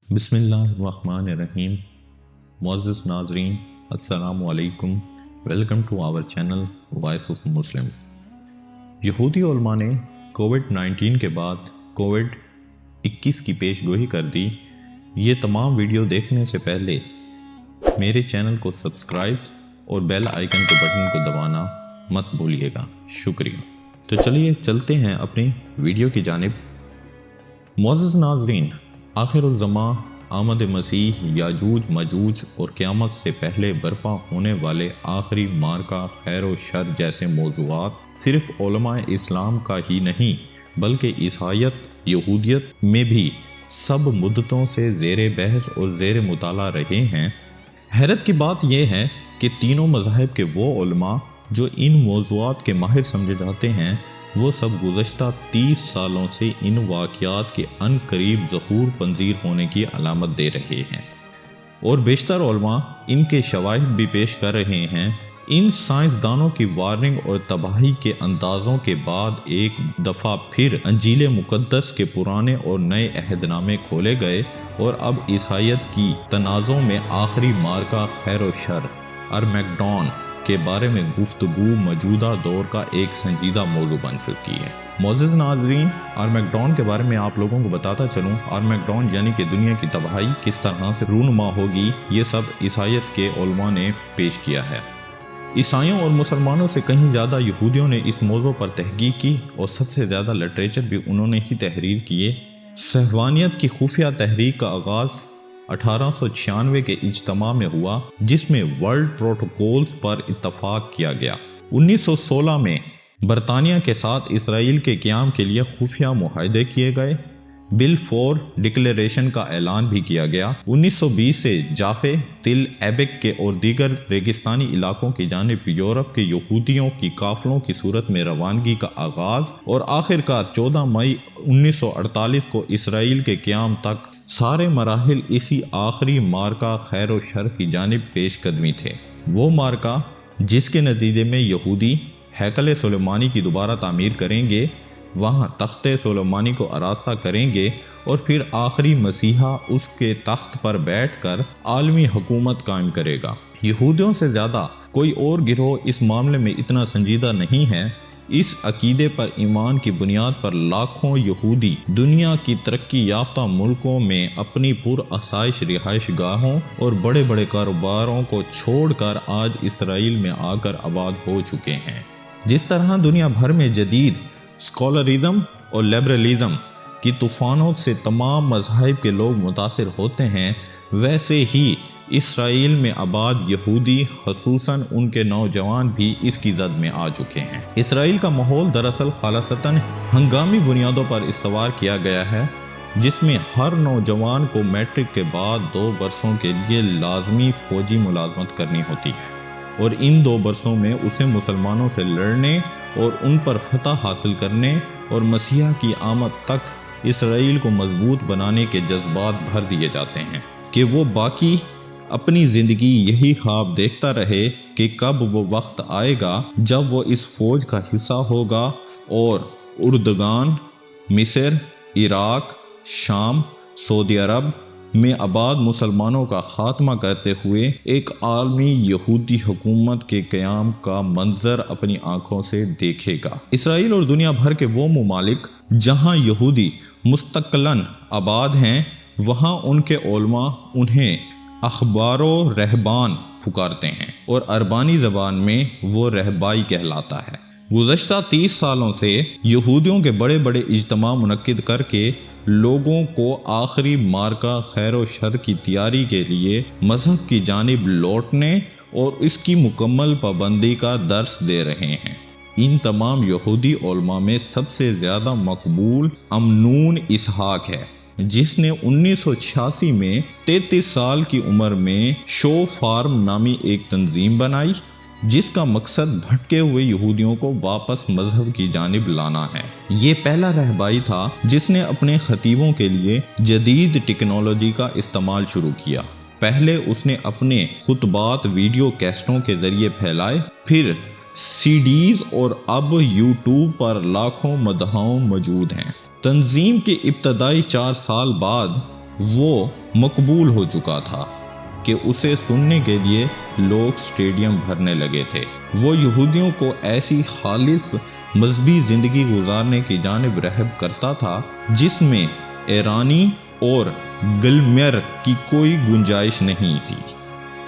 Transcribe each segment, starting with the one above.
بسم اللہ الرحمن الرحیم۔ معزز ناظرین السلام علیکم، welcome to our channel voice of Muslims. یہودی علماء نے کووڈ-19 کے بعد کووڈ-21 کی پیشگوئی کر دی۔ یہ تمام ویڈیو دیکھنے سے پہلے میرے چینل کو سبسکرائب اور بیل آئیکن کے بٹن کو دبانا مت بھولیے گا، شکریہ۔ تو چلیے چلتے ہیں اپنی ویڈیو کی جانب۔ معزز ناظرین، آخر الزماں، آمد مسیح، یاجوج ماجوج اور قیامت سے پہلے برپا ہونے والے آخری معرکہ، خیر و شر جیسے موضوعات صرف علماء اسلام کا ہی نہیں بلکہ عیسائیت، یہودیت میں بھی سب مدتوں سے زیر بحث اور زیر مطالعہ رہے ہیں۔ حیرت کی بات یہ ہے کہ تینوں مذاہب کے وہ علماء جو ان موضوعات کے ماہر سمجھے جاتے ہیں، وہ سب گزشتہ 30 سالوں سے ان واقعات کے عن قریب ظہور پذیر ہونے کی علامت دے رہے ہیں، اور بیشتر علماء ان کے شواہد بھی پیش کر رہے ہیں۔ ان سائنسدانوں کی وارننگ اور تباہی کے اندازوں کے بعد ایک دفعہ پھر انجیل مقدس کے پرانے اور نئے عہد نامے کھولے گئے، اور اب عیسائیت کی تنازع میں آخری معرکہ، خیر و شر، ارمیگڈون کے بارے میں گفتگو موجودہ دور کا ایک سنجیدہ موضوع بن چکی ہے۔ معزز ناظرین، ارمیگڈون کے بارے میں آپ لوگوں کو بتاتا چلوں۔ ارمیگڈون یعنی کہ دنیا کی تباہی کس طرح سے رونما ہوگی، یہ سب عیسائیت کے علماء نے پیش کیا ہے۔ عیسائیوں اور مسلمانوں سے کہیں زیادہ یہودیوں نے اس موضوع پر تحقیق کی، اور سب سے زیادہ لٹریچر بھی انہوں نے ہی تحریر کیے۔ صہیونیت کی خفیہ تحریک کا آغاز 1896 کے اجتماع میں ہوا، جس میں ورلڈ پروٹوکولز پر اتفاق کیا گیا۔ 1916 میں برطانیہ کے ساتھ اسرائیل کے قیام کے لیے خفیہ معاہدے کیے گئے۔ بل فور ڈکلیریشن کا اعلان بھی کیا گیا۔ 1920 سے جافے، تل ایبک کے اور دیگر ریگستانی علاقوں کی جانب یورپ کے یہودیوں کی قافلوں کی صورت میں روانگی کا آغاز، اور آخرکار 14 مئی 1948 کو اسرائیل کے قیام تک سارے مراحل اسی آخری معرکہ، خیر و شر کی جانب پیش قدمی تھے۔ وہ معرکہ جس کے نتیجے میں یہودی ہیکل سلیمانی کی دوبارہ تعمیر کریں گے، وہاں تخت سلیمانی کو آراستہ کریں گے، اور پھر آخری مسیحا اس کے تخت پر بیٹھ کر عالمی حکومت قائم کرے گا۔ یہودیوں سے زیادہ کوئی اور گروہ اس معاملے میں اتنا سنجیدہ نہیں ہے۔ اس عقیدے پر ایمان کی بنیاد پر لاکھوں یہودی دنیا کی ترقی یافتہ ملکوں میں اپنی پرآسائش رہائش گاہوں اور بڑے بڑے کاروباروں کو چھوڑ کر آج اسرائیل میں آ کر آباد ہو چکے ہیں۔ جس طرح دنیا بھر میں جدید سیکولرزم اور لبرلزم کی طوفانوں سے تمام مذاہب کے لوگ متاثر ہوتے ہیں، ویسے ہی اسرائیل میں آباد یہودی، خصوصاً ان کے نوجوان بھی اس کی زد میں آ چکے ہیں۔ اسرائیل کا ماحول دراصل خالصتاً ہنگامی بنیادوں پر استوار کیا گیا ہے، جس میں ہر نوجوان کو میٹرک کے بعد 2 برسوں کے لیے لازمی فوجی ملازمت کرنی ہوتی ہے، اور ان 2 برسوں میں اسے مسلمانوں سے لڑنے اور ان پر فتح حاصل کرنے اور مسیحا کی آمد تک اسرائیل کو مضبوط بنانے کے جذبات بھر دیے جاتے ہیں، کہ وہ باقی اپنی زندگی یہی خواب دیکھتا رہے کہ کب وہ وقت آئے گا جب وہ اس فوج کا حصہ ہوگا اور اردگان، مصر، عراق، شام، سعودی عرب میں آباد مسلمانوں کا خاتمہ کرتے ہوئے ایک عالمی یہودی حکومت کے قیام کا منظر اپنی آنکھوں سے دیکھے گا۔ اسرائیل اور دنیا بھر کے وہ ممالک جہاں یہودی مستقلاً آباد ہیں، وہاں ان کے علماء انہیں احبار و رہبان پکارتے ہیں، اور عربانی زبان میں وہ رہبائی کہلاتا ہے۔ گزشتہ 30 سالوں سے یہودیوں کے بڑے بڑے اجتماع منعقد کر کے لوگوں کو آخری معرکہ، خیر و شر کی تیاری کے لیے مذہب کی جانب لوٹنے اور اس کی مکمل پابندی کا درس دے رہے ہیں۔ ان تمام یہودی علماء میں سب سے زیادہ مقبول امنون اسحاق ہے، جس نے 1986 میں 33 سال کی عمر میں شو فارم نامی ایک تنظیم بنائی، جس کا مقصد بھٹکے ہوئے یہودیوں کو واپس مذہب کی جانب لانا ہے۔ یہ پہلا رہبائی تھا جس نے اپنے خطیبوں کے لیے جدید ٹیکنالوجی کا استعمال شروع کیا۔ پہلے اس نے اپنے خطبات ویڈیو کیسٹوں کے ذریعے پھیلائے، پھر CDs، اور اب YouTube پر لاکھوں مدعاؤں موجود ہیں۔ تنظیم کے ابتدائی 4 سال بعد وہ مقبول ہو چکا تھا کہ اسے سننے کے لیے لوگ سٹیڈیم بھرنے لگے تھے۔ وہ یہودیوں کو ایسی خالص مذہبی زندگی گزارنے کی جانب راغب کرتا تھا جس میں ایرانی اور گلمیر کی کوئی گنجائش نہیں تھی۔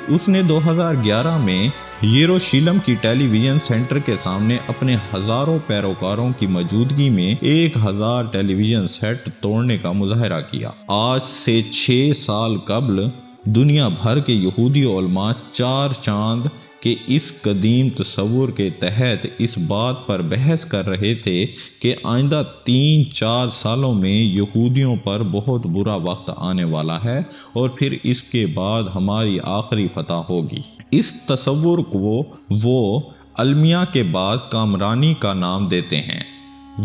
اس نے 2011 میں یروشلم کی ٹیلی ویژن سینٹر کے سامنے اپنے ہزاروں پیروکاروں کی موجودگی میں 1000 ٹیلی ویژن سیٹ توڑنے کا مظاہرہ کیا۔ آج سے 6 سال قبل دنیا بھر کے یہودی علماء 4 چاند کے اس قدیم تصور کے تحت اس بات پر بحث کر رہے تھے کہ آئندہ 3-4 سالوں میں یہودیوں پر بہت برا وقت آنے والا ہے اور پھر اس کے بعد ہماری آخری فتح ہوگی۔ اس تصور کو وہ المیہ کے بعد کامرانی کا نام دیتے ہیں۔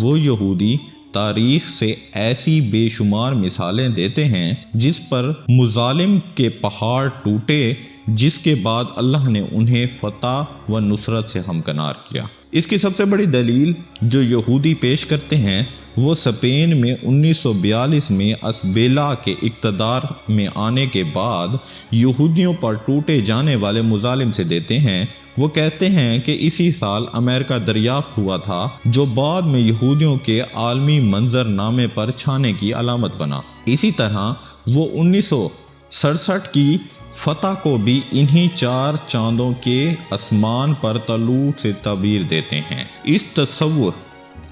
وہ یہودی تاریخ سے ایسی بے شمار مثالیں دیتے ہیں جس پر مظالم کے پہاڑ ٹوٹے، جس کے بعد اللہ نے انہیں فتح و نصرت سے ہمکنار کیا۔ اس کی سب سے بڑی دلیل جو یہودی پیش کرتے ہیں وہ اسپین میں 1942 میں اسبیلا کے اقتدار میں آنے کے بعد یہودیوں پر ٹوٹے جانے والے مظالم سے دیتے ہیں۔ وہ کہتے ہیں کہ اسی سال امریکہ دریافت ہوا تھا جو بعد میں یہودیوں کے عالمی منظر نامے پر چھانے کی علامت بنا۔ اسی طرح وہ 1967 کی فتح کو بھی انہی 4 چاندوں کے آسمان پر طلوع سے تعبیر دیتے ہیں۔ اس تصور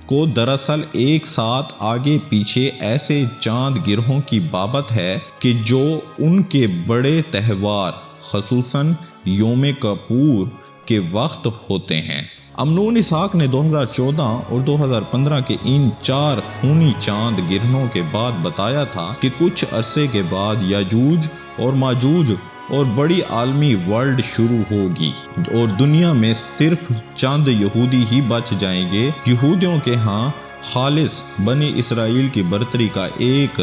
کو دراصل ایک ساتھ آگے پیچھے ایسے چاند گرہوں کی بابت ہے کہ جو ان کے بڑے تہوار خصوصاً یوم کپور کے وقت ہوتے ہیں۔ امنون اسحاق نے 2014 اور 2015 کے ان 4 خونی چاند گرہنوں کے بعد بتایا تھا کہ کچھ عرصے کے بعد یاجوج اور ماجوج اور بڑی عالمی ورلڈ شروع ہوگی اور دنیا میں صرف چند یہودی ہی بچ جائیں گے۔ یہودیوں کے ہاں خالص بنی اسرائیل کی برتری کا ایک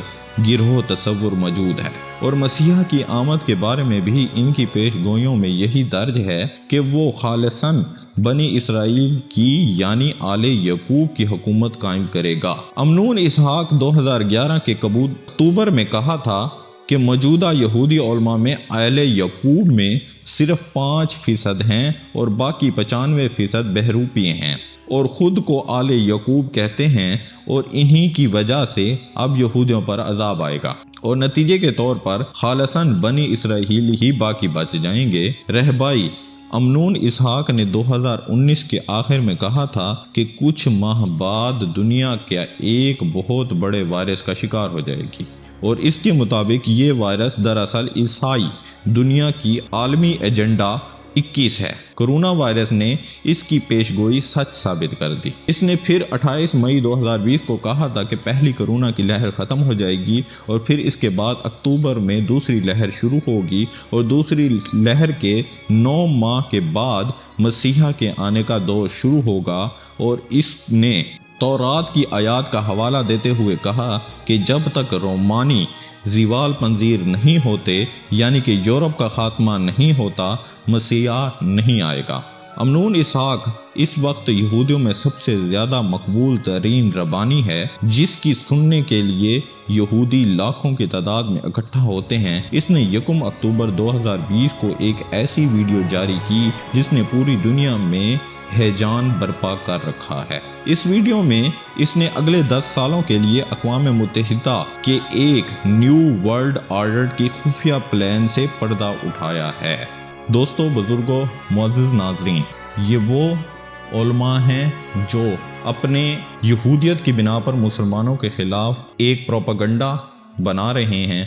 گروہ تصور موجود ہے، اور مسیح کی آمد کے بارے میں بھی ان کی پیش گوئیوں میں یہی درج ہے کہ وہ خالصاً بنی اسرائیل کی یعنی آل یعقوب کی حکومت قائم کرے گا۔ امنون اسحاق 2011 کے اکتوبر میں کہا تھا کہ موجودہ یہودی علماء میں آل یعقوب میں صرف 5% ہیں اور باقی 95% بہروپیے ہیں اور خود کو آل یعقوب کہتے ہیں، اور انہی کی وجہ سے اب یہودیوں پر عذاب آئے گا اور نتیجے کے طور پر خالصاً بنی اسرائیل ہی باقی بچ جائیں گے۔ رہبائی امنون اسحاق نے 2019 کے آخر میں کہا تھا کہ کچھ ماہ بعد دنیا کا ایک بہت بڑے وائرس کا شکار ہو جائے گی، اور اس کے مطابق یہ وائرس دراصل عیسائی دنیا کی عالمی ایجنڈا 21 ہے۔ کرونا وائرس نے اس کی پیشگوئی سچ ثابت کر دی۔ اس نے پھر 28 مئی 2020 کو کہا تھا کہ پہلی کرونا کی لہر ختم ہو جائے گی اور پھر اس کے بعد اکتوبر میں دوسری لہر شروع ہوگی اور دوسری لہر کے 9 ماہ کے بعد مسیح کے آنے کا دور شروع ہوگا، اور اس نے تورات کی آیات کا حوالہ دیتے ہوئے کہا کہ جب تک رومانی زوال پذیر نہیں ہوتے یعنی کہ یورپ کا خاتمہ نہیں ہوتا، مسیح نہیں آئے گا۔ امنون اسحاق اس وقت یہودیوں میں سب سے زیادہ مقبول ترین ربانی ہے، جس کی سننے کے لیے یہودی لاکھوں کی تعداد میں اکٹھا ہوتے ہیں۔ اس نے 1 اکتوبر 2020 کو ایک ایسی ویڈیو جاری کی جس نے پوری دنیا میں ہیجان برپا کر رکھا ہے۔ اس ویڈیو میں اس نے اگلے 10 سالوں کے لیے اقوام متحدہ کے ایک نیو ورلڈ آرڈر کی خفیہ پلان سے پردہ اٹھایا ہے۔ دوستو، بزرگوں، معزز ناظرین، یہ وہ علماء ہیں جو اپنے یہودیت کی بنا پر مسلمانوں کے خلاف ایک پروپیگنڈا بنا رہے ہیں